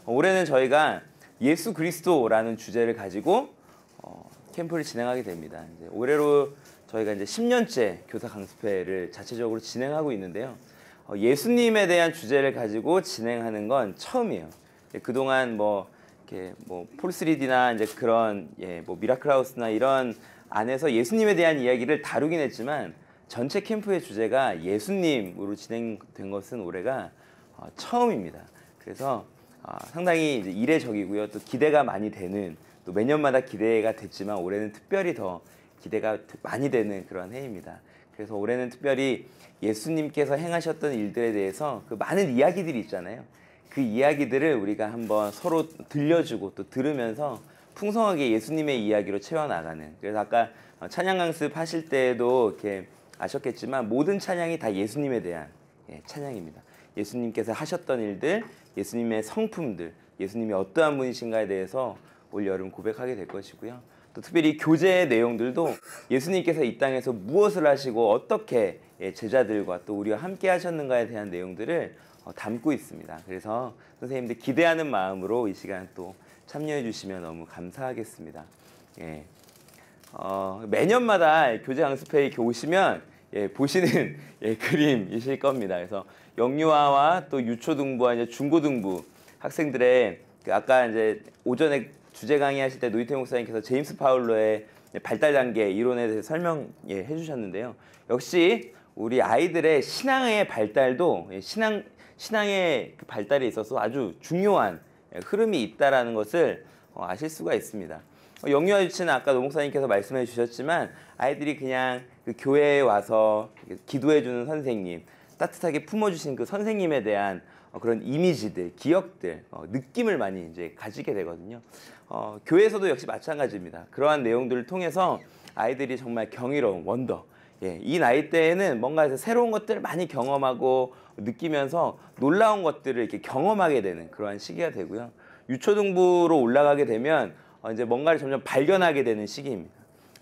올해는 저희가 예수 그리스도라는 주제를 가지고 캠프를 진행하게 됩니다. 이제 올해로 저희가 이제 10년째 교사 강습회를 자체적으로 진행하고 있는데요. 예수님에 대한 주제를 가지고 진행하는 건 처음이에요. 그동안 이렇게 폴3D나 이제 그런 미라클하우스나 이런 안에서 예수님에 대한 이야기를 다루긴 했지만 전체 캠프의 주제가 예수님으로 진행된 것은 올해가 처음입니다. 그래서 상당히 이제 이례적이고요. 또 기대가 많이 되는, 또 매년마다 기대가 됐지만 올해는 특별히 더 기대가 많이 되는 그런 해입니다. 그래서 올해는 특별히 예수님께서 행하셨던 일들에 대해서 그 많은 이야기들이 있잖아요. 그 이야기들을 우리가 한번 서로 들려주고 또 들으면서 풍성하게 예수님의 이야기로 채워나가는, 그래서 아까 찬양 강습 하실 때도 이렇게 아셨겠지만 모든 찬양이 다 예수님에 대한 찬양입니다. 예수님께서 하셨던 일들, 예수님의 성품들, 예수님이 어떠한 분이신가에 대해서 올 여름 고백하게 될 것이고요. 또 특별히 교제의 내용들도 예수님께서 이 땅에서 무엇을 하시고 어떻게 제자들과 또 우리와 함께 하셨는가에 대한 내용들을 담고 있습니다. 그래서 선생님들 기대하는 마음으로 이 시간 또 참여해 주시면 너무 감사하겠습니다. 매년마다 교제 강습회에 이렇게 오시면 보시는 그림이실 겁니다. 그래서 영유아와 또 유초등부와 이제 중고등부 학생들의 아까 이제 오전에 주제 강의하실 때 노이태 목사님께서 제임스 파울로의 발달 단계 이론에 대해서 설명해 주셨는데요. 역시 우리 아이들의 신앙의 발달도 신앙의 그 발달에 있어서 아주 중요한 흐름이 있다라는 것을 아실 수가 있습니다. 영유아 유치는 아까 노 목사님께서 말씀해 주셨지만 아이들이 그냥 그 교회에 와서 기도해 주는 선생님, 따뜻하게 품어주신 그 선생님에 대한 그런 이미지들, 기억들, 느낌을 많이 이제 가지게 되거든요. 교회에서도 역시 마찬가지입니다. 그러한 내용들을 통해서 아이들이 정말 경이로운 원더, 이 나이 때에는 뭔가 새로운 것들을 많이 경험하고 느끼면서 놀라운 것들을 이렇게 경험하게 되는 그러한 시기가 되고요. 유초등부로 올라가게 되면 이제 뭔가를 점점 발견하게 되는 시기입니다.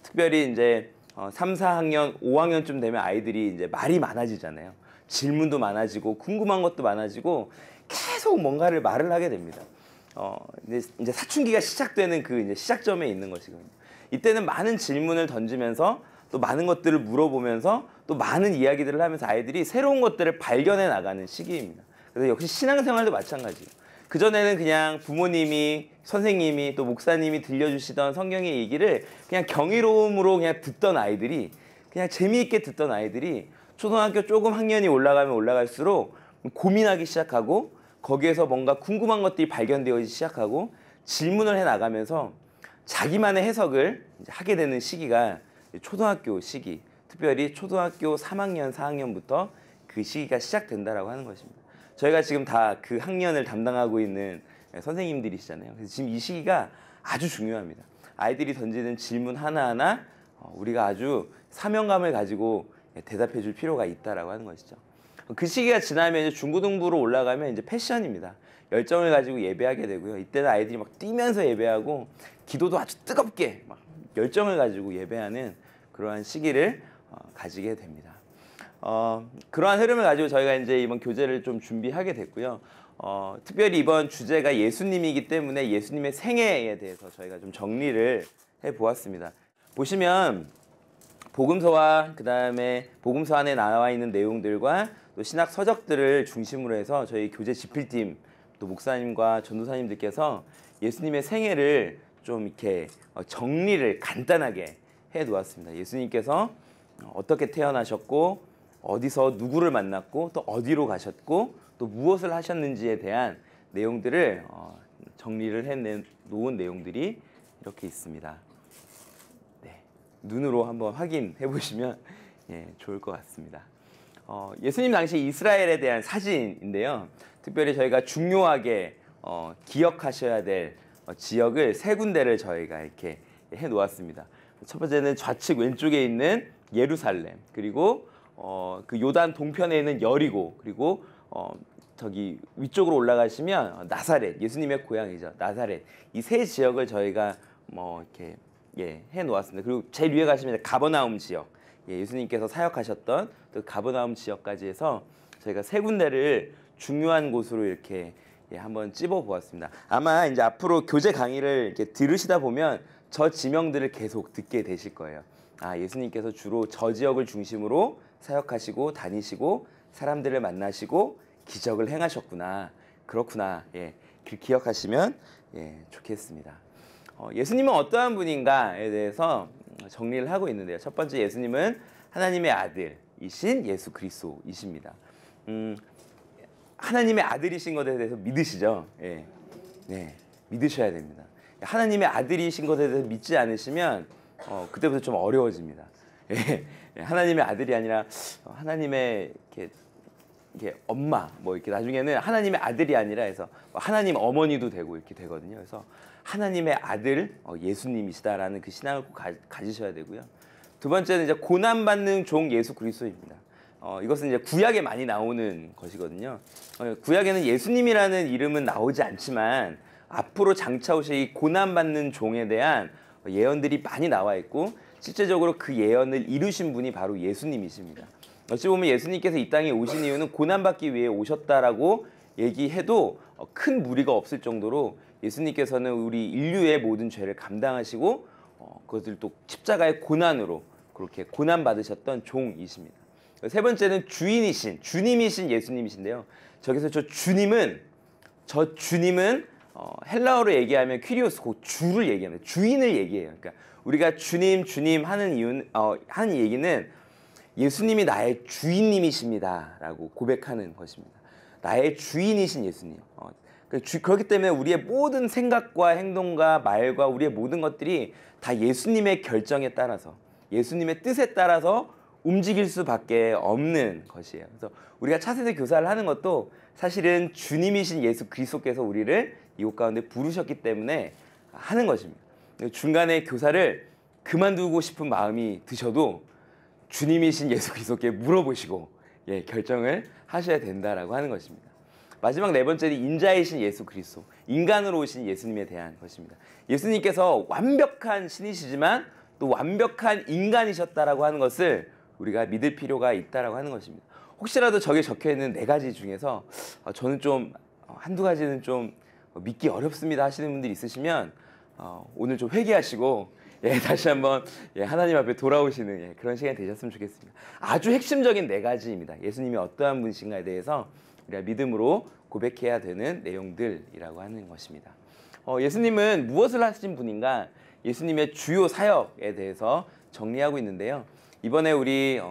특별히 이제 3, 4학년, 5학년쯤 되면 아이들이 이제 말이 많아지잖아요. 질문도 많아지고 궁금한 것도 많아지고 계속 뭔가를 말을 하게 됩니다. 이제 사춘기가 시작되는 그 이제 시작점에 있는 것이거든요. 이때는 많은 질문을 던지면서 또 많은 것들을 물어보면서 또 많은 이야기들을 하면서 아이들이 새로운 것들을 발견해 나가는 시기입니다. 그래서 역시 신앙생활도 마찬가지예요. 그전에는 그냥 부모님이, 선생님이, 또 목사님이 들려주시던 성경의 얘기를 그냥 경이로움으로 그냥 듣던 아이들이, 그냥 재미있게 듣던 아이들이 초등학교 조금 학년이 올라가면 올라갈수록 고민하기 시작하고 거기에서 뭔가 궁금한 것들이 발견되어지기 시작하고 질문을 해나가면서 자기만의 해석을 하게 되는 시기가 초등학교 시기, 특별히 초등학교 3학년, 4학년부터 그 시기가 시작된다라고 하는 것입니다. 저희가 지금 다 그 학년을 담당하고 있는 선생님들이시잖아요. 그래서 지금 이 시기가 아주 중요합니다. 아이들이 던지는 질문 하나하나 우리가 아주 사명감을 가지고 대답해 줄 필요가 있다라고 하는 것이죠. 그 시기가 지나면 이제 중고등부로 올라가면 이제 패션입니다. 열정을 가지고 예배하게 되고요. 이때는 아이들이 막 뛰면서 예배하고 기도도 아주 뜨겁게 막 열정을 가지고 예배하는 그러한 시기를 가지게 됩니다. 그러한 흐름을 가지고 저희가 이제 이번 교재를 좀 준비하게 됐고요. 특별히 이번 주제가 예수님이기 때문에 예수님의 생애에 대해서 저희가 좀 정리를 해보았습니다. 보시면 복음서와 그 다음에 복음서 안에 나와 있는 내용들과 또 신학 서적들을 중심으로 해서 저희 교재 집필팀 또 목사님과 전도사님들께서 예수님의 생애를 좀 이렇게 정리를 간단하게 해 놓았습니다. 예수님께서 어떻게 태어나셨고 어디서 누구를 만났고 또 어디로 가셨고 또 무엇을 하셨는지에 대한 내용들을 정리를 해 놓은 내용들이 이렇게 있습니다. 눈으로 한번 확인해 보시면 좋을 것 같습니다. 예수님 당시 이스라엘에 대한 사진인데요. 특별히 저희가 중요하게 기억하셔야 될 지역을 세 군데를 저희가 이렇게 해 놓았습니다. 첫 번째는 좌측 왼쪽에 있는 예루살렘, 그리고 그 요단 동편에 있는 여리고, 그리고 저기 위쪽으로 올라가시면 나사렛, 예수님의 고향이죠. 나사렛. 이 세 지역을 저희가 이렇게 해 놓았습니다. 그리고 제일 위에 가시면 가버나움 지역, 예수님께서 사역하셨던 그 가버나움 지역까지 해서 저희가 세 군데를 중요한 곳으로 이렇게 한번 찝어 보았습니다. 아마 이제 앞으로 교재 강의를 이렇게 들으시다 보면 저 지명들을 계속 듣게 되실 거예요. 아, 예수님께서 주로 저 지역을 중심으로 사역하시고 다니시고 사람들을 만나시고 기적을 행하셨구나. 그렇구나. 기억하시면 좋겠습니다. 예수님은 어떠한 분인가에 대해서 정리를 하고 있는데요. 첫 번째, 예수님은 하나님의 아들이신 예수 그리스도이십니다. 하나님의 아들이신 것에 대해서 믿으시죠? 네, 믿으셔야 됩니다. 하나님의 아들이신 것에 대해서 믿지 않으시면 그때부터 좀 어려워집니다. 하나님의 아들이 아니라 하나님의 이렇게 엄마, 뭐 이렇게 나중에는 하나님의 아들이 아니라 해서 하나님 어머니도 되고 이렇게 되거든요. 그래서 하나님의 아들 예수님이시다라는 그 신앙을 꼭 가지셔야 되고요. 두 번째는 이제 고난받는 종 예수 그리스도입니다. 이것은 이제 구약에 많이 나오는 것이거든요. 구약에는 예수님이라는 이름은 나오지 않지만 앞으로 장차 오실 이 고난받는 종에 대한 예언들이 많이 나와 있고 실제적으로 그 예언을 이루신 분이 바로 예수님이십니다. 어찌 보면 예수님께서 이 땅에 오신 이유는 고난받기 위해 오셨다라고 얘기해도 큰 무리가 없을 정도로 예수님께서는 우리 인류의 모든 죄를 감당하시고 그것을 또 십자가의 고난으로 그렇게 고난받으셨던 종이십니다. 세 번째는 주님이신 예수님이신데요. 저기서 저 주님은 헬라어로 얘기하면 퀴리오스, 그 주를 얘기합니다. 주인을 얘기해요. 그러니까 우리가 주님 하는 이유는 하는 얘기는 예수님이 나의 주인님이십니다라고 고백하는 것입니다. 나의 주인이신 예수님. 그렇기 때문에 우리의 모든 생각과 행동과 말과 우리의 모든 것들이 다 예수님의 결정에 따라서 예수님의 뜻에 따라서 움직일 수밖에 없는 것이에요. 그래서 우리가 차세대 교사를 하는 것도 사실은 주님이신 예수 그리스도께서 우리를 이곳 가운데 부르셨기 때문에 하는 것입니다. 중간에 교사를 그만두고 싶은 마음이 드셔도 주님이신 예수 그리스도께 물어보시고 결정을 하셔야 된다라고 하는 것입니다. 마지막 네 번째는 인자이신 예수 그리스도, 인간으로 오신 예수님에 대한 것입니다. 예수님께서 완벽한 신이시지만 또 완벽한 인간이셨다라고 하는 것을 우리가 믿을 필요가 있다라고 하는 것입니다. 혹시라도 저기 적혀 있는 네 가지 중에서 저는 좀 한두 가지는 좀 믿기 어렵습니다 하시는 분들이 있으시면 오늘 좀 회개하시고 다시 한번 하나님 앞에 돌아오시는 그런 시간이 되셨으면 좋겠습니다. 아주 핵심적인 네 가지입니다. 예수님이 어떠한 분이신가에 대해서 우리가 믿음으로 고백해야 되는 내용들이라고 하는 것입니다. 예수님은 무엇을 하신 분인가? 예수님의 주요 사역에 대해서 정리하고 있는데요. 이번에 우리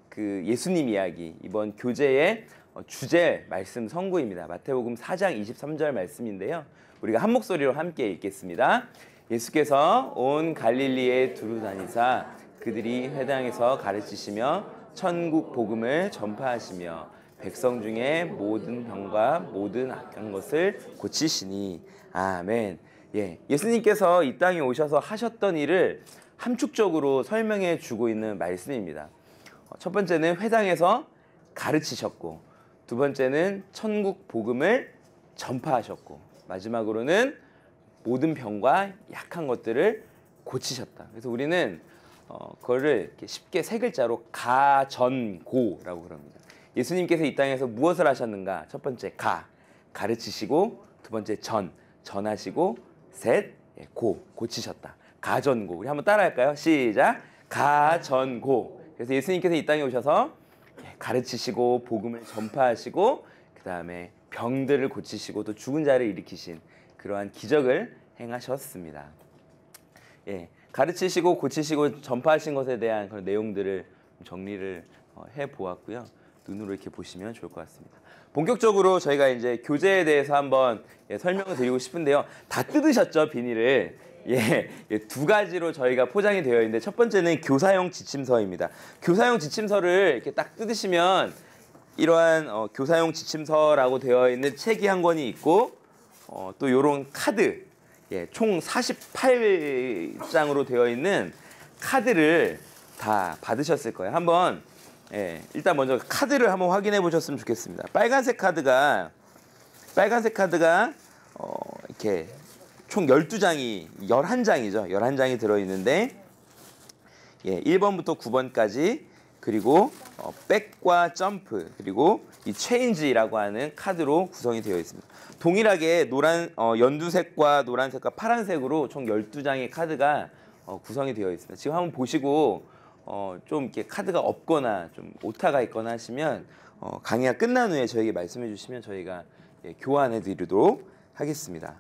그 예수님 이야기, 이번 교재의 주제 말씀 선구입니다. 마태복음 4장 23절 말씀인데요. 우리가 한 목소리로 함께 읽겠습니다. 예수께서 온 갈릴리에 두루 다니사 그들이 회당에서 가르치시며 천국 복음을 전파하시며 백성 중에 모든 병과 모든 악한 것을 고치시니. 아멘. 예수님께서 이 땅에 오셔서 하셨던 일을 함축적으로 설명해 주고 있는 말씀입니다. 첫 번째는 회당에서 가르치셨고, 두 번째는 천국 복음을 전파하셨고, 마지막으로는 모든 병과 약한 것들을 고치셨다. 그래서 우리는 그거를 이렇게 쉽게 세 글자로 가전고라고 그럽니다. 예수님께서 이 땅에서 무엇을 하셨는가? 첫 번째 가르치시고, 두 번째 전하시고, 셋 고치셨다. 가전고. 우리 한번 따라할까요? 시작. 가전고. 그래서 예수님께서 이 땅에 오셔서 가르치시고 복음을 전파하시고 그 다음에 병들을 고치시고 또 죽은 자를 일으키신 그러한 기적을 행하셨습니다. 가르치시고 고치시고 전파하신 것에 대한 그런 내용들을 정리를 해보았고요. 눈으로 이렇게 보시면 좋을 것 같습니다. 본격적으로 저희가 이제 교재에 대해서 한번 설명을 드리고 싶은데요. 다 뜯으셨죠, 비닐을? 두 가지로 저희가 포장이 되어 있는데 첫 번째는 교사용 지침서입니다. 교사용 지침서를 이렇게 딱 뜯으시면 이러한 교사용 지침서라고 되어 있는 책이 한 권이 있고 또 이런 카드, 총 48장으로 되어 있는 카드를 다 받으셨을 거예요. 한번 일단 먼저 카드를 한번 확인해 보셨으면 좋겠습니다. 빨간색 카드가 이렇게 총 12장이 11장이죠. 11장이 들어 있는데 1번부터 9번까지 그리고 백과 점프 그리고 이 체인지라고 하는 카드로 구성이 되어 있습니다. 동일하게 연두색과 노란색과 파란색으로 총 12장의 카드가 구성이 되어 있습니다. 지금 한번 보시고 좀 이렇게 카드가 없거나 좀 오타가 있거나 하시면 강의가 끝난 후에 저에게 말씀해 주시면 저희가 교환해 드리도록 하겠습니다.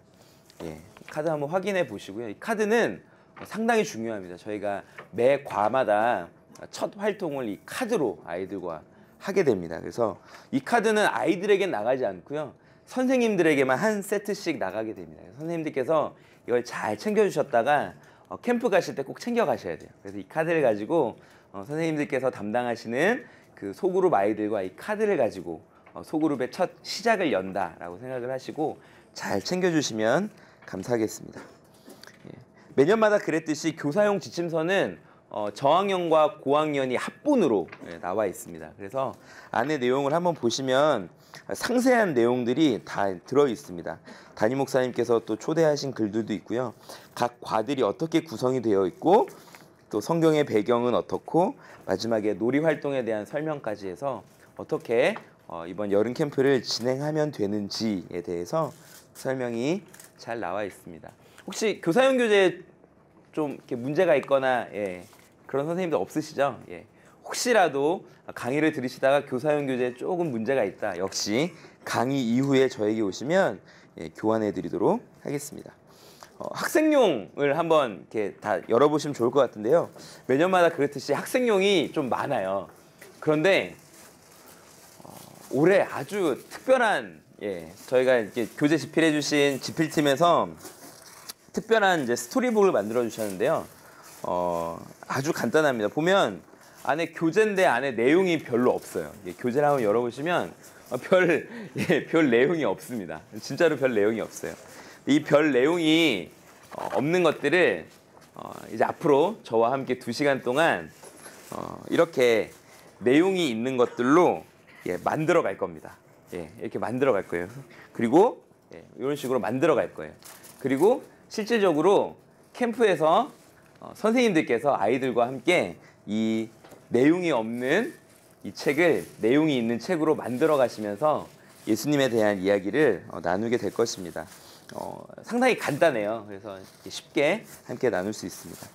예, 카드 한번 확인해 보시고요. 이 카드는 상당히 중요합니다. 저희가 매 과마다 첫 활동을 이 카드로 아이들과 하게 됩니다. 그래서 이 카드는 아이들에게 나가지 않고요. 선생님들에게만 한 세트씩 나가게 됩니다. 선생님들께서 이걸 잘 챙겨주셨다가 캠프 가실 때 꼭 챙겨 가셔야 돼요. 그래서 이 카드를 가지고 선생님들께서 담당하시는 그 소그룹 아이들과 이 카드를 가지고 소그룹의 첫 시작을 연다라고 생각을 하시고 잘 챙겨주시면 감사하겠습니다. 예. 매년마다 그랬듯이 교사용 지침서는 저학년과 고학년이 합본으로 나와 있습니다. 그래서 안에 내용을 한번 보시면 상세한 내용들이 다 들어 있습니다. 담임 목사님께서 또 초대하신 글들도 있고요. 각 과들이 어떻게 구성이 되어 있고 또 성경의 배경은 어떻고 마지막에 놀이 활동에 대한 설명까지 해서 어떻게 이번 여름 캠프를 진행하면 되는지에 대해서 설명이 잘 나와 있습니다. 혹시 교사용 교재에 좀 이렇게 문제가 있거나 그런 선생님들 없으시죠? 혹시라도 강의를 들으시다가 교사용 교재에 조금 문제가 있다. 역시 강의 이후에 저에게 오시면 교환해 드리도록 하겠습니다. 학생용을 한번 이렇게 다 열어보시면 좋을 것 같은데요. 매년마다 그렇듯이 학생용이 좀 많아요. 그런데 올해 아주 특별한 저희가 이렇게 교재 집필해 주신 집필팀에서 특별한 이제 스토리북을 만들어 주셨는데요. 아주 간단합니다. 보면 안에 교재인데 안에 내용이 별로 없어요. 교재를 한번 열어보시면 별 내용이 없습니다. 진짜로 별 내용이 없어요. 이 별 내용이 없는 것들을 이제 앞으로 저와 함께 2시간 동안 이렇게 내용이 있는 것들로 만들어 갈 겁니다. 이렇게 만들어 갈 거예요. 그리고 이런 식으로 만들어 갈 거예요. 그리고 실질적으로 캠프에서 선생님들께서 아이들과 함께 이 내용이 없는 이 책을 내용이 있는 책으로 만들어 가시면서 예수님에 대한 이야기를 나누게 될 것입니다. 상당히 간단해요. 그래서 쉽게 함께 나눌 수 있습니다.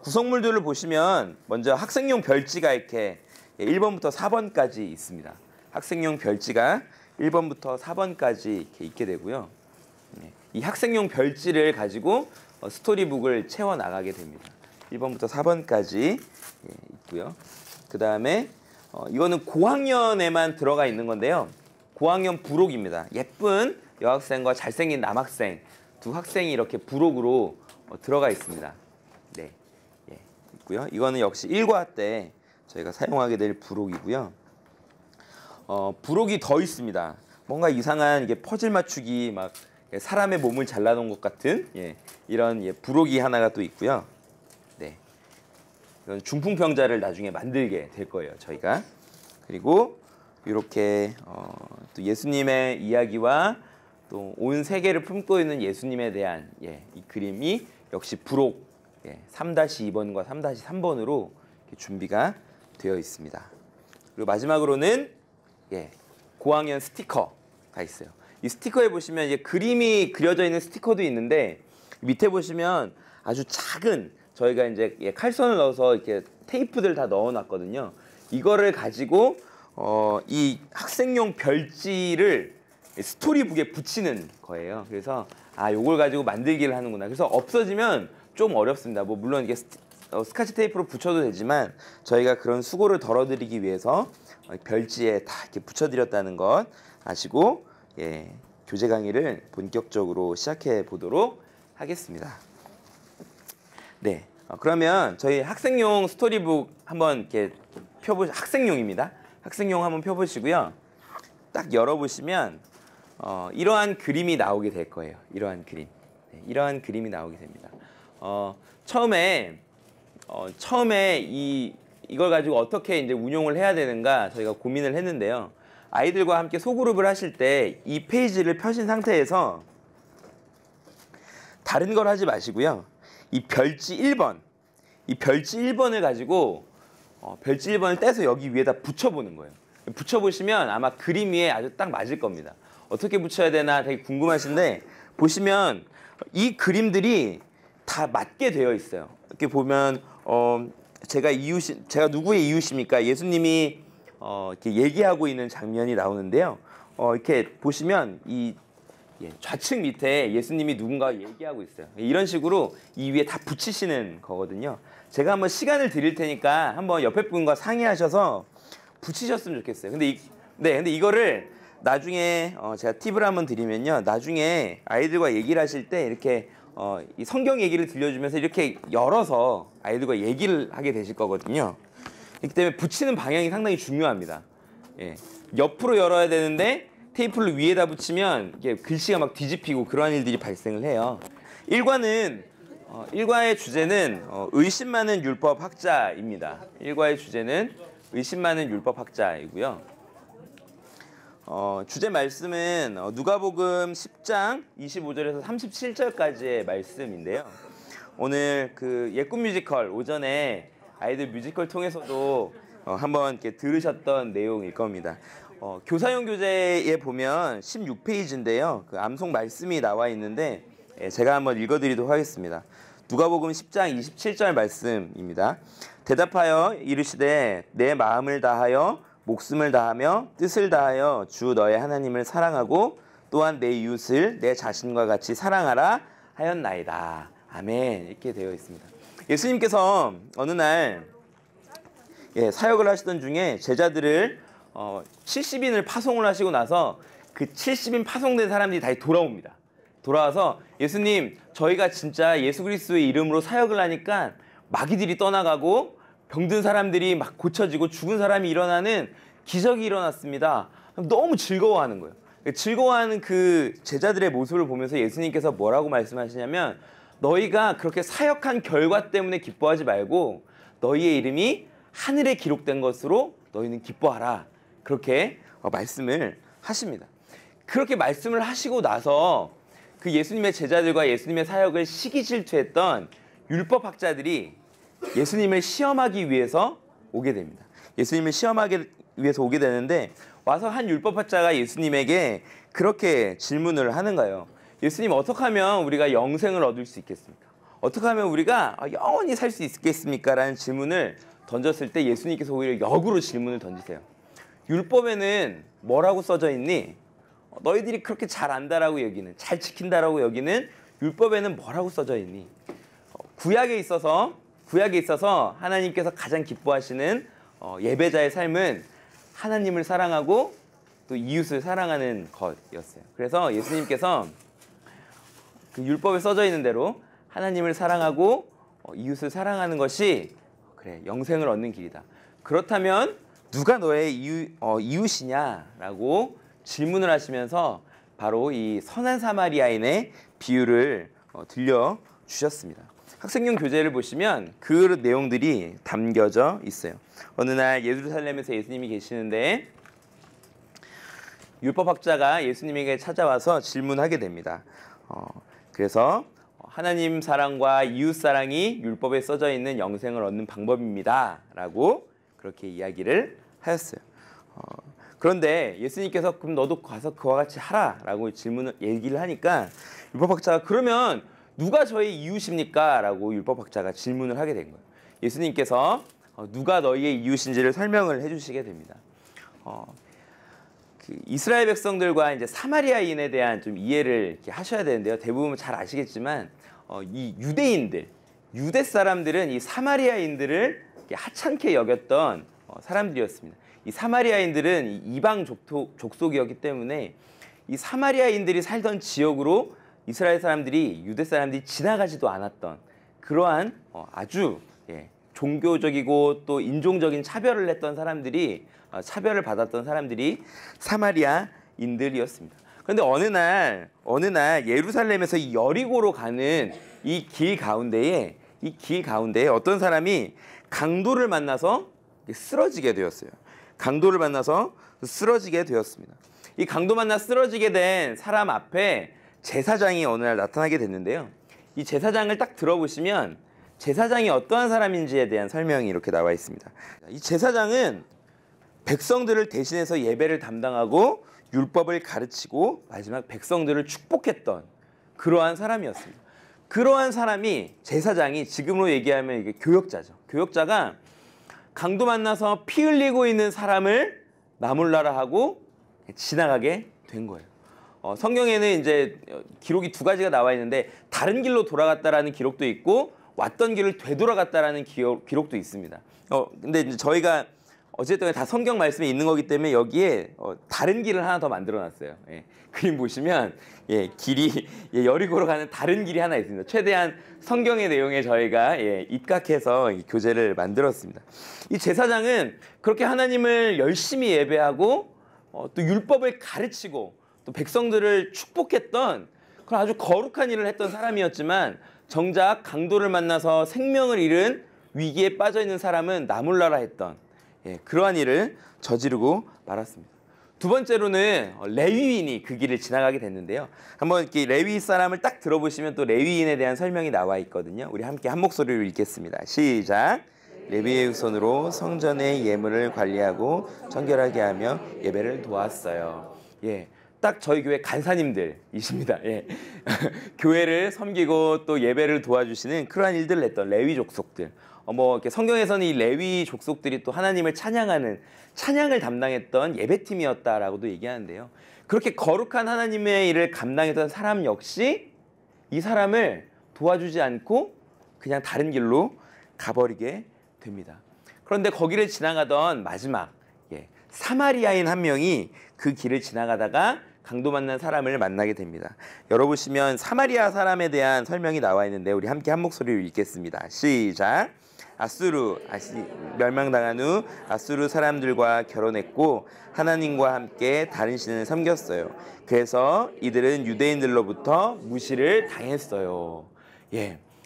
구성물들을 보시면 먼저 학생용 별지가 이렇게 1번부터 4번까지 있습니다. 학생용 별지가 1번부터 4번까지 이렇게 있게 되고요. 이 학생용 별지를 가지고 스토리북을 채워 나가게 됩니다. 1번부터 4번까지 있고요. 그 다음에 이거는 고학년에만 들어가 있는 건데요. 고학년 부록입니다. 예쁜 여학생과 잘생긴 남학생 두 학생이 이렇게 부록으로 들어가 있습니다. 있고요. 이거는 역시 1과 때 저희가 사용하게 될 부록이고요. 부록이 더 있습니다. 뭔가 이상한 이게 퍼즐 맞추기 막 사람의 몸을 잘라놓은 것 같은 이런 부록이 하나가 또 있고요. 이건 중풍병자를 나중에 만들게 될 거예요, 저희가. 그리고 이렇게 또 예수님의 이야기와 또 온 세계를 품고 있는 예수님에 대한 이 그림이 역시 부록 3-2번과 3-3번으로 준비가 되어 있습니다. 그리고 마지막으로는 고학년 스티커가 있어요. 이 스티커에 보시면 이제 그림이 그려져 있는 스티커도 있는데 밑에 보시면 아주 작은 저희가 이제 칼선을 넣어서 이렇게 테이프들 다 넣어놨거든요. 이거를 가지고 이 학생용 별지를 스토리북에 붙이는 거예요. 그래서 요걸 가지고 만들기를 하는구나. 그래서 없어지면 좀 어렵습니다. 뭐 물론 이게 스카치 테이프로 붙여도 되지만 저희가 그런 수고를 덜어드리기 위해서 별지에 다 이렇게 붙여드렸다는 것 아시고 교재 강의를 본격적으로 시작해 보도록 하겠습니다. 그러면 저희 학생용 스토리북 한번 이렇게 학생용입니다. 학생용 한번 펴보시고요. 딱 열어보시면 이러한 그림이 나오게 될 거예요. 이러한 그림. 이러한 그림이 나오게 됩니다. 처음에 이걸 가지고 어떻게 이제 운용을 해야 되는가 저희가 고민을 했는데요. 아이들과 함께 소그룹을 하실 때 이 페이지를 펴신 상태에서 다른 걸 하지 마시고요. 이 별지 1번, 이 별지 1번을 가지고 별지 1번을 떼서 여기 위에다 붙여보는 거예요. 붙여보시면 아마 그림 위에 아주 딱 맞을 겁니다. 어떻게 붙여야 되나 되게 궁금하신데 보시면 이 그림들이 다 맞게 되어 있어요. 이렇게 보면 제가 누구의 이웃입니까? 예수님이 이렇게 얘기하고 있는 장면이 나오는데요. 이렇게 보시면 이 좌측 밑에 예수님이 누군가 얘기하고 있어요. 이런 식으로 이 위에 다 붙이시는 거거든요. 제가 한번 시간을 드릴 테니까 한번 옆에 분과 상의하셔서 붙이셨으면 좋겠어요. 근데 이거를 나중에 제가 팁을 한번 드리면요. 나중에 아이들과 얘기를 하실 때 이렇게 이 성경 얘기를 들려주면서 이렇게 열어서 아이들과 얘기를 하게 되실 거거든요. 그렇기 때문에 붙이는 방향이 상당히 중요합니다. 예. 옆으로 열어야 되는데 테이프를 위에다 붙이면 이게 글씨가 막 뒤집히고 그러한 일들이 발생을 해요. 1과의 주제는 의심 많은 율법학자입니다. 1과의 주제는 의심 많은 율법학자이고요. 주제 말씀은 누가복음 10장 25절에서 37절까지의 말씀인데요. 오늘 그 예꿈 뮤지컬 오전에 아이들 뮤지컬 통해서도 한번 이렇게 들으셨던 내용일 겁니다. 교사용 교재에 보면 16페이지인데요. 그 암송 말씀이 나와 있는데 제가 한번 읽어드리도록 하겠습니다. 누가복음 10장 27절 말씀입니다. 대답하여 이르시되 내 마음을 다하여 목숨을 다하며 뜻을 다하여 주 너의 하나님을 사랑하고 또한 내 이웃을 내 자신과 같이 사랑하라 하였나이다. 아멘. 이렇게 되어 있습니다. 예수님께서 어느 날 사역을 하시던 중에 제자들을 70인을 파송을 하시고 나서 그 70인 파송된 사람들이 다시 돌아옵니다. 돌아와서 예수님, 저희가 진짜 예수 그리스도의 이름으로 사역을 하니까 마귀들이 떠나가고 병든 사람들이 막 고쳐지고 죽은 사람이 일어나는 기적이 일어났습니다. 너무 즐거워하는 거예요. 즐거워하는 그 제자들의 모습을 보면서 예수님께서 뭐라고 말씀하시냐면 너희가 그렇게 사역한 결과 때문에 기뻐하지 말고 너희의 이름이 하늘에 기록된 것으로 너희는 기뻐하라. 그렇게 말씀을 하십니다. 그렇게 말씀을 하시고 나서 그 예수님의 제자들과 예수님의 사역을 시기 질투했던 율법학자들이 예수님을 시험하기 위해서 오게 됩니다. 예수님을 시험하기 위해서 오게 되는데 와서 한 율법학자가 예수님에게 그렇게 질문을 하는 거예요. 예수님, 어떻게 하면 우리가 영생을 얻을 수 있겠습니까? 어떻게 하면 우리가 영원히 살 수 있겠습니까? 라는 질문을 던졌을 때 예수님께서 오히려 역으로 질문을 던지세요. 율법에는 뭐라고 써져 있니? 너희들이 그렇게 잘 안다라고 여기는, 잘 지킨다라고 여기는 율법에는 뭐라고 써져 있니? 구약에 있어서 하나님께서 가장 기뻐하시는 예배자의 삶은 하나님을 사랑하고 또 이웃을 사랑하는 것이었어요. 그래서 예수님께서 그 율법에 써져 있는 대로 하나님을 사랑하고 이웃을 사랑하는 것이 그래 영생을 얻는 길이다. 그렇다면 누가 너의 이웃이냐라고 질문을 하시면서 바로 이 선한 사마리아인의 비유를 들려주셨습니다. 학생용 교재를 보시면 그 내용들이 담겨져 있어요. 어느 날 예루살렘에서 예수님이 계시는데 율법학자가 예수님에게 찾아와서 질문하게 됩니다. 그래서 하나님 사랑과 이웃 사랑이 율법에 써져 있는 영생을 얻는 방법입니다. 라고 그렇게 이야기를 하였어요. 그런데 예수님께서 그럼 너도 가서 그와 같이 하라 라고 얘기를 하니까 율법학자가 그러면 누가 저의 이웃입니까? 라고 율법학자가 질문을 하게 된 거예요. 예수님께서 누가 너희의 이웃인지를 설명을 해주시게 됩니다. 그 이스라엘 백성들과 이제 사마리아인에 대한 좀 이해를 이렇게 하셔야 되는데요. 대부분 잘 아시겠지만 이 유대인들, 유대 사람들은 이 사마리아인들을 하찮게 여겼던 사람들이었습니다. 이 사마리아인들은 이방 족속이었기 때문에 이 사마리아인들이 살던 지역으로 이스라엘 사람들이 유대 사람들이 지나가지도 않았던 그러한 아주 종교적이고 또 인종적인 차별을 했던 사람들이 차별을 받았던 사람들이 사마리아인들이었습니다. 그런데 어느 날 예루살렘에서 이 여리고로 가는 이 길 가운데에 어떤 사람이 강도를 만나서 쓰러지게 되었어요. 강도를 만나서 쓰러지게 되었습니다. 이 강도 만나 쓰러지게 된 사람 앞에 제사장이 어느 날 나타나게 됐는데요. 이 제사장을 딱 들어보시면 제사장이 어떠한 사람인지에 대한 설명이 이렇게 나와 있습니다. 이 제사장은 백성들을 대신해서 예배를 담당하고 율법을 가르치고 마지막 백성들을 축복했던 그러한 사람이었습니다. 그러한 사람이 제사장이 지금으로 얘기하면 이게 교역자죠. 교역자가 강도 만나서 피 흘리고 있는 사람을 나몰라라 하고 지나가게 된 거예요. 성경에는 이제 기록이 두 가지가 나와 있는데 다른 길로 돌아갔다라는 기록도 있고 왔던 길을 되돌아갔다라는 기록도 있습니다. 근데 이제 저희가 어쨌든 다 성경 말씀에 있는 거기 때문에 여기에 다른 길을 하나 더 만들어놨어요. 예, 그림 보시면 길이 여리고로 가는 다른 길이 하나 있습니다. 최대한 성경의 내용에 저희가 입각해서 교재를 만들었습니다. 이 제사장은 그렇게 하나님을 열심히 예배하고 또 율법을 가르치고 또 백성들을 축복했던 그런 아주 거룩한 일을 했던 사람이었지만 정작 강도를 만나서 생명을 잃은 위기에 빠져 있는 사람은 나몰라라 했던 그러한 일을 저지르고 말았습니다. 두 번째로는 레위인이 그 길을 지나가게 됐는데요. 한번 이렇게 레위 사람을 딱 들어보시면 또 레위인에 대한 설명이 나와 있거든요. 우리 함께 한 목소리로 읽겠습니다. 시작. 레위의 후손으로 성전의 예물을 관리하고 청결하게 하며 예배를 도왔어요. 딱 저희 교회 간사님들이십니다. 교회를 섬기고 또 예배를 도와주시는 그러한 일들을 했던 레위 족속들. 이렇게 성경에서는 이 레위 족속들이 또 하나님을 찬양하는 찬양을 담당했던 예배팀이었다라고도 얘기하는데요. 그렇게 거룩한 하나님의 일을 감당했던 사람 역시 이 사람을 도와주지 않고 그냥 다른 길로 가버리게 됩니다. 그런데 거기를 지나가던 마지막 사마리아인 한 명이 그 길을 지나가다가 강도 만난 사람을 만나게 됩니다. 열어보시면 사마리아 사람에 대한 설명이 나와 있는데 우리 함께 한 목소리로 읽겠습니다. 시작. 멸망당한 후 아수르 사람들과 결혼했고 하나님과 함께 다른 신을 섬겼어요. 그래서 이들은 유대인들로부터 무시를 당했어요.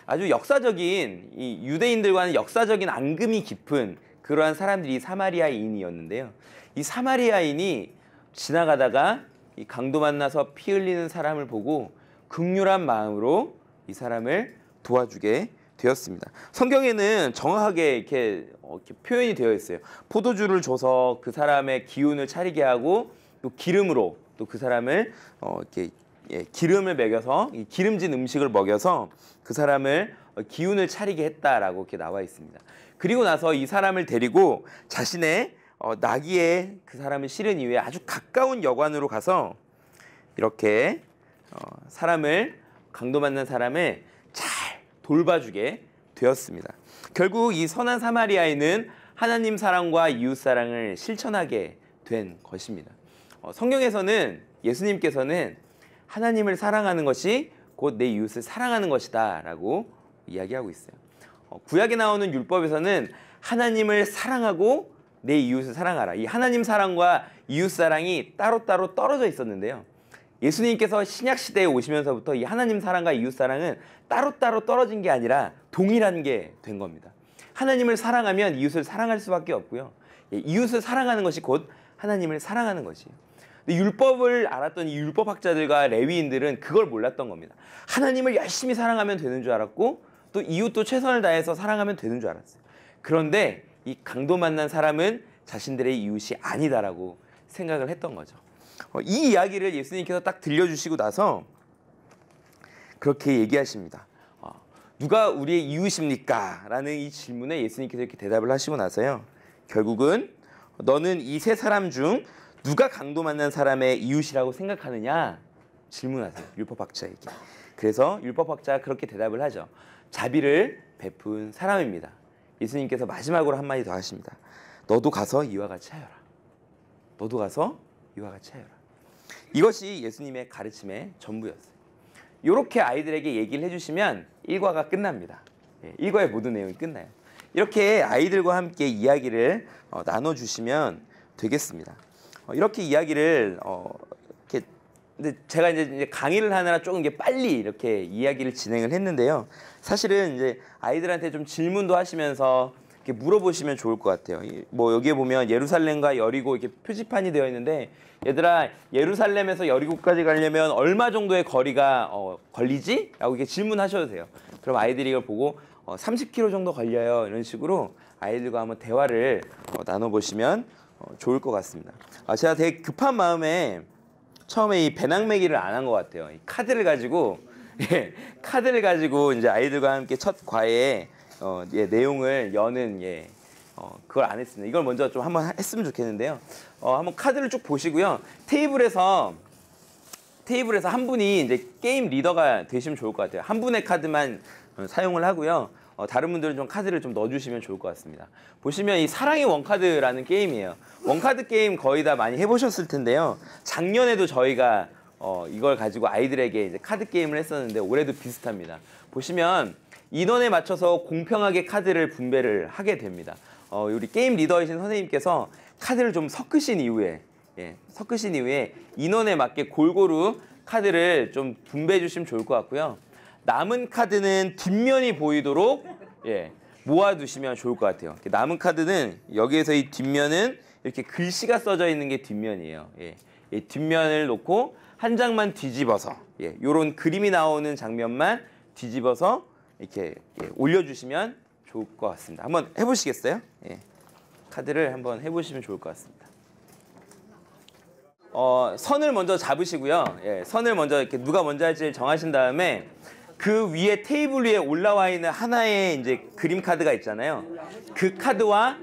아주 역사적인 이 유대인들과는 역사적인 앙금이 깊은 그러한 사람들이 사마리아인이었는데요. 이 사마리아인이 지나가다가 이 강도 만나서 피 흘리는 사람을 보고 긍휼한 마음으로 이 사람을 도와주게 되었습니다. 성경에는 정확하게 이렇게 표현이 되어 있어요. 포도주를 줘서 그 사람의 기운을 차리게 하고 또 기름으로 또 그 사람을 이렇게 기름을 먹여서 기름진 음식을 먹여서 그 사람을 기운을 차리게 했다라고 이렇게 나와 있습니다. 그리고 나서 이 사람을 데리고 자신의 나귀에 그 사람을 실은 이후에 아주 가까운 여관으로 가서 이렇게 사람을 강도 만난 사람을 잘 돌봐주게 되었습니다. 결국 이 선한 사마리아인은 하나님 사랑과 이웃 사랑을 실천하게 된 것입니다. 성경에서는 예수님께서는 하나님을 사랑하는 것이 곧 내 이웃을 사랑하는 것이다 라고 이야기하고 있어요. 구약에 나오는 율법에서는 하나님을 사랑하고 내 이웃을 사랑하라. 이 하나님 사랑과 이웃 사랑이 따로따로 떨어져 있었는데요. 예수님께서 신약 시대에 오시면서부터 이 하나님 사랑과 이웃 사랑은 따로따로 떨어진 게 아니라 동일한 게 된 겁니다. 하나님을 사랑하면 이웃을 사랑할 수밖에 없고요. 이웃을 사랑하는 것이 곧 하나님을 사랑하는 것이에요. 근데 율법을 알았던 이 율법학자들과 레위인들은 그걸 몰랐던 겁니다. 하나님을 열심히 사랑하면 되는 줄 알았고 또 이웃도 최선을 다해서 사랑하면 되는 줄 알았어요. 그런데 이 강도 만난 사람은 자신들의 이웃이 아니다라고 생각을 했던 거죠. 이 이야기를 예수님께서 딱 들려주시고 나서 그렇게 얘기하십니다. 누가 우리의 이웃입니까? 라는 이 질문에 예수님께서 이렇게 대답을 하시고 나서요. 결국은 너는 이 세 사람 중 누가 강도 만난 사람의 이웃이라고 생각하느냐? 질문하세요. 율법학자에게. 그래서 율법학자가 그렇게 대답을 하죠. 자비를 베푼 사람입니다. 예수님께서 마지막으로 한마디 더 하십니다. 너도 가서 이와 같이 하여라. 너도 가서 이와 같이 하여라. 이것이 예수님의 가르침의 전부였어요. 이렇게 아이들에게 얘기를 해주시면 일과가 끝납니다. 일과의 모든 내용이 끝나요. 이렇게 아이들과 함께 이야기를 나눠주시면 되겠습니다. 이렇게 이야기를 이렇게 근데 제가 이제 강의를 하느라 조금 이게 빨리 이렇게 이야기를 진행을 했는데요. 사실은 이제 아이들한테 좀 질문도 하시면서 이렇게 물어보시면 좋을 것 같아요. 뭐 여기에 보면 예루살렘과 여리고 이렇게 표지판이 되어 있는데 얘들아 예루살렘에서 여리고까지 가려면 얼마 정도의 거리가 걸리지? 라고 이렇게 질문하셔도 돼요. 그럼 아이들이 이걸 보고 30km 정도 걸려요. 이런 식으로 아이들과 한번 대화를 나눠보시면 좋을 것 같습니다. 제가 되게 급한 마음에 처음에 이 배낭매기를 안 한 것 같아요. 이 카드를 가지고 카드를 가지고 이제 아이들과 함께 첫 과외에 내용을 여는 그걸 안 했습니다. 이걸 먼저 좀 한번 했으면 좋겠는데요. 한번 카드를 쭉 보시고요. 테이블에서 한 분이 이제 게임 리더가 되시면 좋을 것 같아요. 한 분의 카드만 사용을 하고요. 다른 분들은 좀 카드를 좀 넣어주시면 좋을 것 같습니다. 보시면 이 사랑의 원카드라는 게임이에요. 원카드 게임 거의 다 많이 해보셨을 텐데요. 작년에도 저희가 이걸 가지고 아이들에게 이제 카드 게임을 했었는데 올해도 비슷합니다. 보시면 인원에 맞춰서 공평하게 카드를 분배를 하게 됩니다. 우리 게임 리더이신 선생님께서 카드를 좀 섞으신 이후에 인원에 맞게 골고루 카드를 좀 분배해 주시면 좋을 것 같고요. 남은 카드는 뒷면이 보이도록 모아두시면 좋을 것 같아요. 남은 카드는 여기에서 이 뒷면은 이렇게 글씨가 써져 있는 게 뒷면이에요. 이 뒷면을 놓고 한 장만 뒤집어서 이런 그림이 나오는 장면만 뒤집어서 이렇게 올려주시면 좋을 것 같습니다. 한번 해보시겠어요? 카드를 한번 해보시면 좋을 것 같습니다. 선을 먼저 잡으시고요. 선을 먼저 이렇게 누가 먼저 할지 정하신 다음에 그 위에 테이블 위에 올라와 있는 하나의 이제 그림 카드가 있잖아요. 그 카드와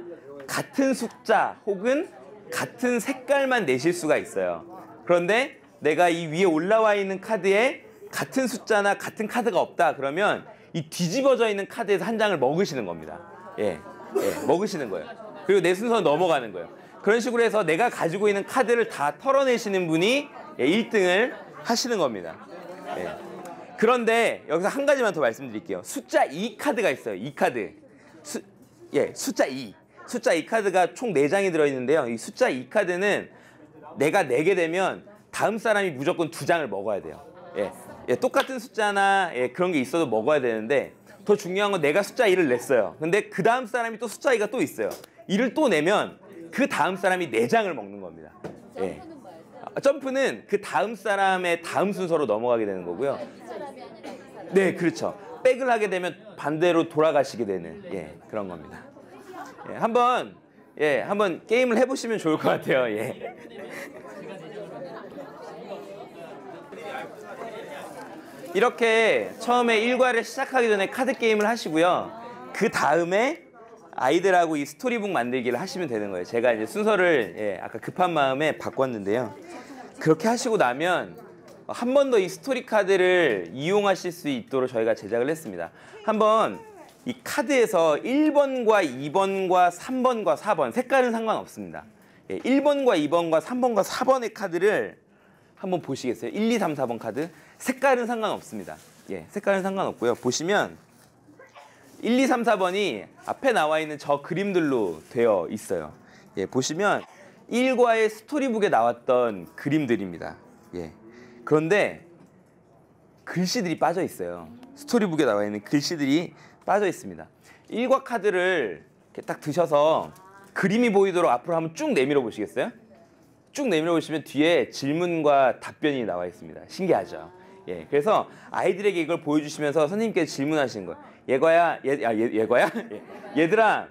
같은 숫자 혹은 같은 색깔만 내실 수가 있어요. 그런데 내가 이 위에 올라와 있는 카드에 같은 숫자나 같은 카드가 없다 그러면 이 뒤집어져 있는 카드에서 한 장을 먹으시는 겁니다. 먹으시는 거예요. 그리고 내 순서 넘어가는 거예요. 그런 식으로 해서 내가 가지고 있는 카드를 다 털어내시는 분이 1등을 하시는 겁니다. 그런데 여기서 한 가지만 더 말씀드릴게요. 숫자 2 카드가 있어요. 2 카드. 숫자 2. 숫자 2 카드가 총 4장이 들어있는데요. 이 숫자 2 카드는 내가 내게 되면 다음 사람이 무조건 2장을 먹어야 돼요. 똑같은 숫자나 그런 게 있어도 먹어야 되는데 더 중요한 건 내가 숫자 2를 냈어요. 근데 그 다음 사람이 또 숫자 2가 또 있어요. 2를 또 내면 그 다음 사람이 4장을 먹는 겁니다. 점프는 그 다음 사람의 다음 순서로 넘어가게 되는 거고요. 네, 그렇죠. 백을 하게 되면 반대로 돌아가시게 되는 그런 겁니다. 한번 게임을 해보시면 좋을 것 같아요. 이렇게 처음에 일과를 시작하기 전에 카드 게임을 하시고요. 그 다음에 아이들하고 이 스토리북 만들기를 하시면 되는 거예요. 제가 이제 순서를 아까 급한 마음에 바꿨는데요. 그렇게 하시고 나면 한 번 더 이 스토리 카드를 이용하실 수 있도록 저희가 제작을 했습니다. 한번 이 카드에서 1번과 2번과 3번과 4번 색깔은 상관없습니다. 1번과 2번과 3번과 4번의 카드를 한번 보시겠어요? 1, 2, 3, 4번 카드 색깔은 상관없습니다. 색깔은 상관없고요. 보시면 1, 2, 3, 4번이 앞에 나와 있는 저 그림들로 되어 있어요. 보시면 1과의 스토리북에 나왔던 그림들입니다. 그런데 글씨들이 빠져 있어요. 스토리북에 나와 있는 글씨들이 빠져 있습니다. 1과 카드를 이렇게 딱 드셔서 그림이 보이도록 앞으로 한번 쭉 내밀어 보시겠어요? 쭉 내밀어 보시면 뒤에 질문과 답변이 나와 있습니다. 신기하죠? 그래서 아이들에게 이걸 보여주시면서 선생님께 질문하시는 거예요. 얘과야? 얘들아,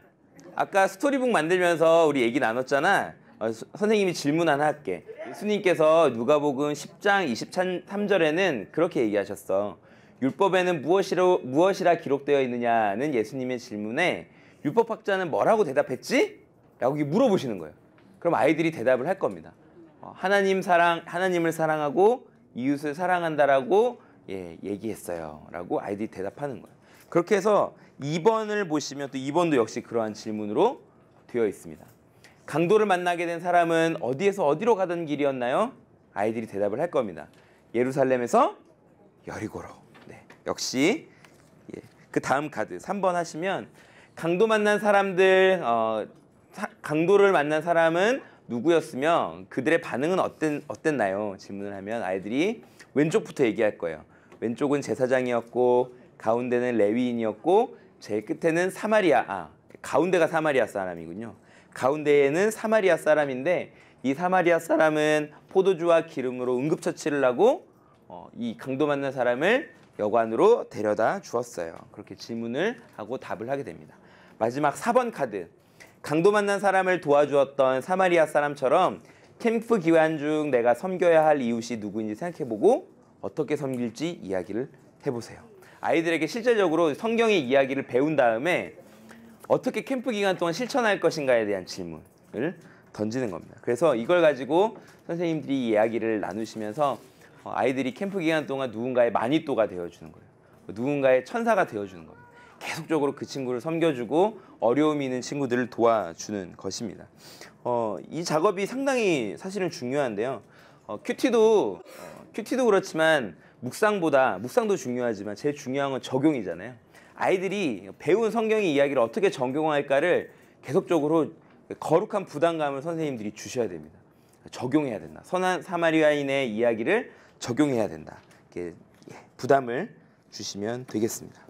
아까 스토리북 만들면서 우리 얘기 나눴잖아. 선생님이 질문 하나 할게. 예수님께서 누가복음 10장 23절에는 그렇게 얘기하셨어. 율법에는 무엇이라 기록되어 있느냐는 예수님의 질문에 율법학자는 뭐라고 대답했지? 라고 물어보시는 거예요. 그럼 아이들이 대답을 할 겁니다. 하나님을 사랑하고 이웃을 사랑한다라고 얘기했어요. 라고 아이들이 대답하는 거예요. 그렇게 해서 2번을 보시면 또 2번도 역시 그러한 질문으로 되어 있습니다. 강도를 만나게 된 사람은 어디에서 어디로 가던 길이었나요? 아이들이 대답을 할 겁니다. 예루살렘에서 여리고로. 역시 그 다음 카드 3번 하시면 강도를 만난 사람은 누구였으며 그들의 반응은 어땠나요? 질문을 하면 아이들이 왼쪽부터 얘기할 거예요. 왼쪽은 제사장이었고 가운데는 레위인이었고 제일 끝에는 가운데가 사마리아 사람이군요. 가운데에는 사마리아 사람인데 이 사마리아 사람은 포도주와 기름으로 응급처치를 하고 이 강도 만난 사람을 여관으로 데려다 주었어요. 그렇게 질문을 하고 답을 하게 됩니다. 마지막 4번 카드. 강도 만난 사람을 도와주었던 사마리아 사람처럼 캠프 기간 중 내가 섬겨야 할 이웃이 누구인지 생각해보고 어떻게 섬길지 이야기를 해보세요. 아이들에게 실질적으로 성경의 이야기를 배운 다음에 어떻게 캠프 기간 동안 실천할 것인가에 대한 질문을 던지는 겁니다. 그래서 이걸 가지고 선생님들이 이야기를 나누시면서 아이들이 캠프 기간 동안 누군가의 마니또가 되어주는 거예요. 누군가의 천사가 되어주는 겁니다. 계속적으로 그 친구를 섬겨주고 어려움이 있는 친구들을 도와주는 것입니다. 이 작업이 상당히 사실은 중요한데요. 큐티도 그렇지만 묵상도 중요하지만 제일 중요한 건 적용이잖아요. 아이들이 배운 성경의 이야기를 어떻게 적용할까를 계속적으로 거룩한 부담감을 선생님들이 주셔야 됩니다. 적용해야 된다. 선한 사마리아인의 이야기를 적용해야 된다. 이렇게 부담을 주시면 되겠습니다.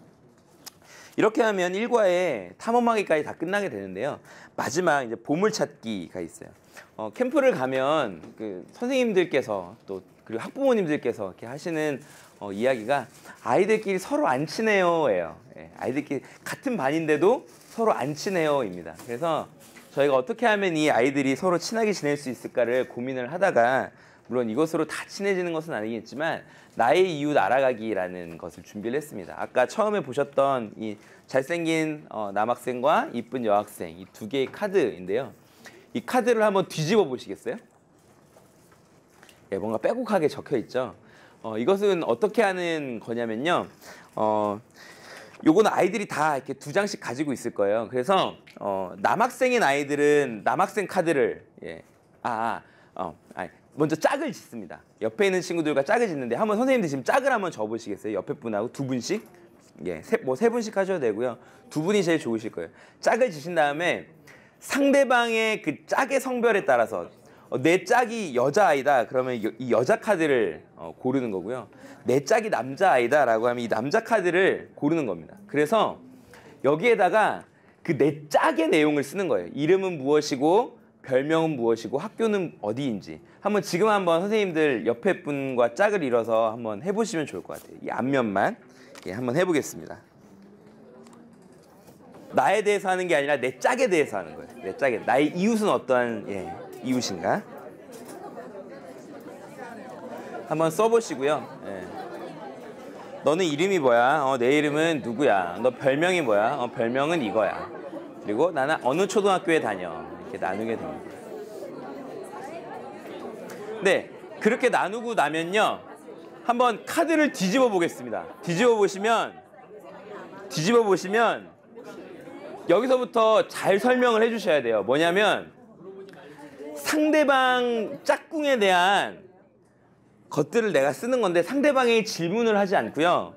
이렇게 하면 1과의 탐험하기까지 다 끝나게 되는데요. 마지막 이제 보물찾기가 있어요. 캠프를 가면 그 선생님들께서 또 그리고 학부모님들께서 이렇게 하시는 이야기가 아이들끼리 서로 안 친해요예요. 예, 아이들끼리 같은 반인데도 서로 안 친해요입니다. 그래서 저희가 어떻게 하면 이 아이들이 서로 친하게 지낼 수 있을까를 고민을 하다가 물론 이것으로 다 친해지는 것은 아니겠지만 나의 이웃 알아가기라는 것을 준비를 했습니다. 아까 처음에 보셨던 이 잘생긴 남학생과 이쁜 여학생 이 두 개의 카드인데요. 이 카드를 한번 뒤집어 보시겠어요? 예, 뭔가 빼곡하게 적혀 있죠. 이것은 어떻게 하는 거냐면요. 요거는 아이들이 다 이렇게 2장씩 가지고 있을 거예요. 그래서 남학생인 아이들은 남학생 카드를 먼저 짝을 짓습니다. 옆에 있는 친구들과 짝을 짓는데 한번 선생님들 지금 짝을 한번 접으시겠어요? 옆에 분하고 2분씩? 예, 세 분씩 하셔도 되고요. 2분이 제일 좋으실 거예요. 짝을 지신 다음에 상대방의 그 짝의 성별에 따라서 내 짝이 여자아이다 그러면 이 여자 카드를 고르는 거고요. 내 짝이 남자아이다 라고 하면 이 남자 카드를 고르는 겁니다. 그래서 여기에다가 그 내 짝의 내용을 쓰는 거예요. 이름은 무엇이고 별명은 무엇이고 학교는 어디인지 지금 한번 선생님들 옆에 분과 짝을 이뤄서 한번 해보시면 좋을 것 같아요. 이 앞면만 한번 해보겠습니다. 나에 대해서 하는 게 아니라 내 짝에 대해서 하는 거예요. 내 짝에 나의 이웃은 어떠한 이웃인가? 한번 써보시고요. 너는 이름이 뭐야? 내 이름은 누구야? 너 별명이 뭐야? 별명은 이거야. 그리고 나는 어느 초등학교에 다녀. 이렇게 나누게 됩니다. 네, 그렇게 나누고 나면요. 한번 카드를 뒤집어 보겠습니다. 뒤집어 보시면 여기서부터 잘 설명을 해주셔야 돼요. 뭐냐면 상대방 짝꿍에 대한 것들을 내가 쓰는 건데 상대방의 질문을 하지 않고요.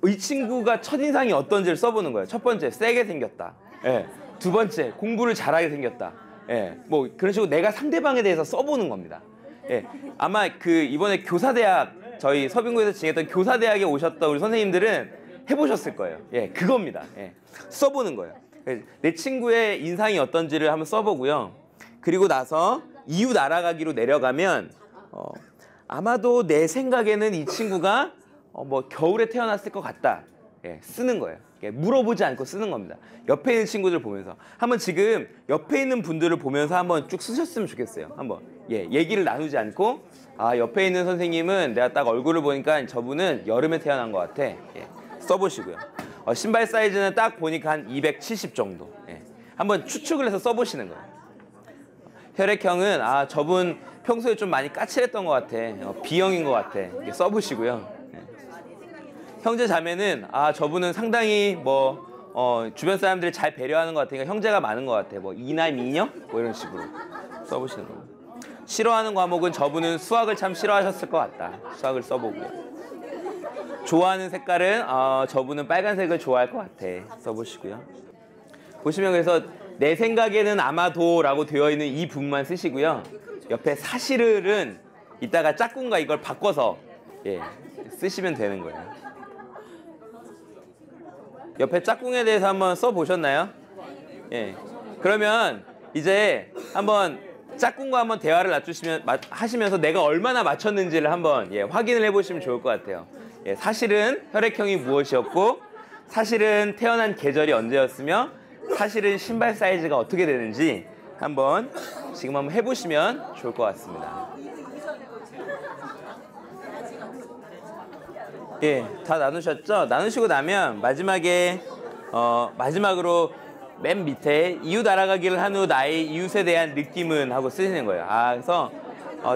이 친구가 첫인상이 어떤지를 써보는 거예요. 첫 번째, 세게 생겼다. 예. 두 번째, 공부를 잘하게 생겼다. 예. 뭐 그런 식으로 내가 상대방에 대해서 써보는 겁니다. 예. 아마 이번에 교사대학 저희 서빙고에서 진행했던 교사대학에 오셨던 우리 선생님들은 해보셨을 거예요. 예, 그겁니다. 예. 써보는 거예요. 내 친구의 인상이 어떤지를 한번 써보고요. 그리고 나서 이웃 알아가기로 내려가면 아마도 내 생각에는 이 친구가 뭐 겨울에 태어났을 것 같다. 예, 쓰는 거예요. 예, 물어보지 않고 쓰는 겁니다. 옆에 있는 친구들 보면서 한번 지금 옆에 있는 분들을 보면서 한번 쭉 쓰셨으면 좋겠어요. 한번 얘기를 나누지 않고 옆에 있는 선생님은 내가 딱 얼굴을 보니까 저분은 여름에 태어난 것 같아. 예, 써보시고요. 신발 사이즈는 딱 보니까 한 270 정도. 예, 한번 추측을 해서 써보시는 거예요. 혈액형은 저분 평소에 좀 많이 까칠했던 것 같아. B형인 것 같아. 이렇게 써보시고요. 예. 형제 자매는 저분은 상당히 주변 사람들을 잘 배려하는 것 같으니까 형제가 많은 것 같아. 이남 이녀? 이런 식으로 써보시는 거예요. 싫어하는 과목은 저분은 수학을 참 싫어하셨을 것 같다. 수학을 써보고요. 좋아하는 색깔은 저분은 빨간색을 좋아할 것 같아. 써보시고요. 보시면 그래서 내 생각에는 아마도라고 되어 있는 이 부분만 쓰시고요. 옆에 사실은 이따가 짝꿍과 이걸 바꿔서 쓰시면 되는 거예요. 옆에 짝꿍에 대해서 한번 써보셨나요? 예. 그러면 이제 한번 짝꿍과 한번 대화를 하시면서 내가 얼마나 맞췄는지를 한번 확인을 해보시면 좋을 것 같아요. 예, 사실은 혈액형이 무엇이었고 사실은 태어난 계절이 언제였으며 사실은 신발 사이즈가 어떻게 되는지 지금 한번 해보시면 좋을 것 같습니다. 예, 다 나누셨죠? 나누시고 나면 마지막으로 맨 밑에 이웃 알아가기를 한 후 나의 이웃에 대한 느낌은 하고 쓰시는 거예요. 그래서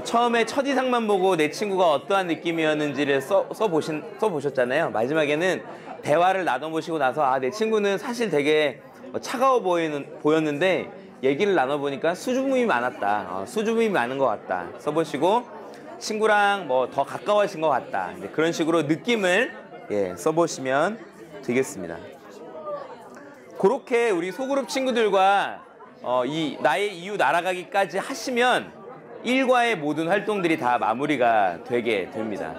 처음에 첫이상만 보고 내 친구가 어떠한 느낌이었는지를 써보셨잖아요. 마지막에는 대화를 나눠보시고 나서 내 친구는 사실 되게 차가워 보였는데 얘기를 나눠보니까 수줍음이 많았다. 수줍음이 많은 것 같다. 써보시고 친구랑 뭐 더 가까워진 것 같다. 그런 식으로 느낌을 써보시면 되겠습니다. 그렇게 우리 소그룹 친구들과 나의 이웃 알아가기까지 하시면 1과의 모든 활동들이 다 마무리가 되게 됩니다.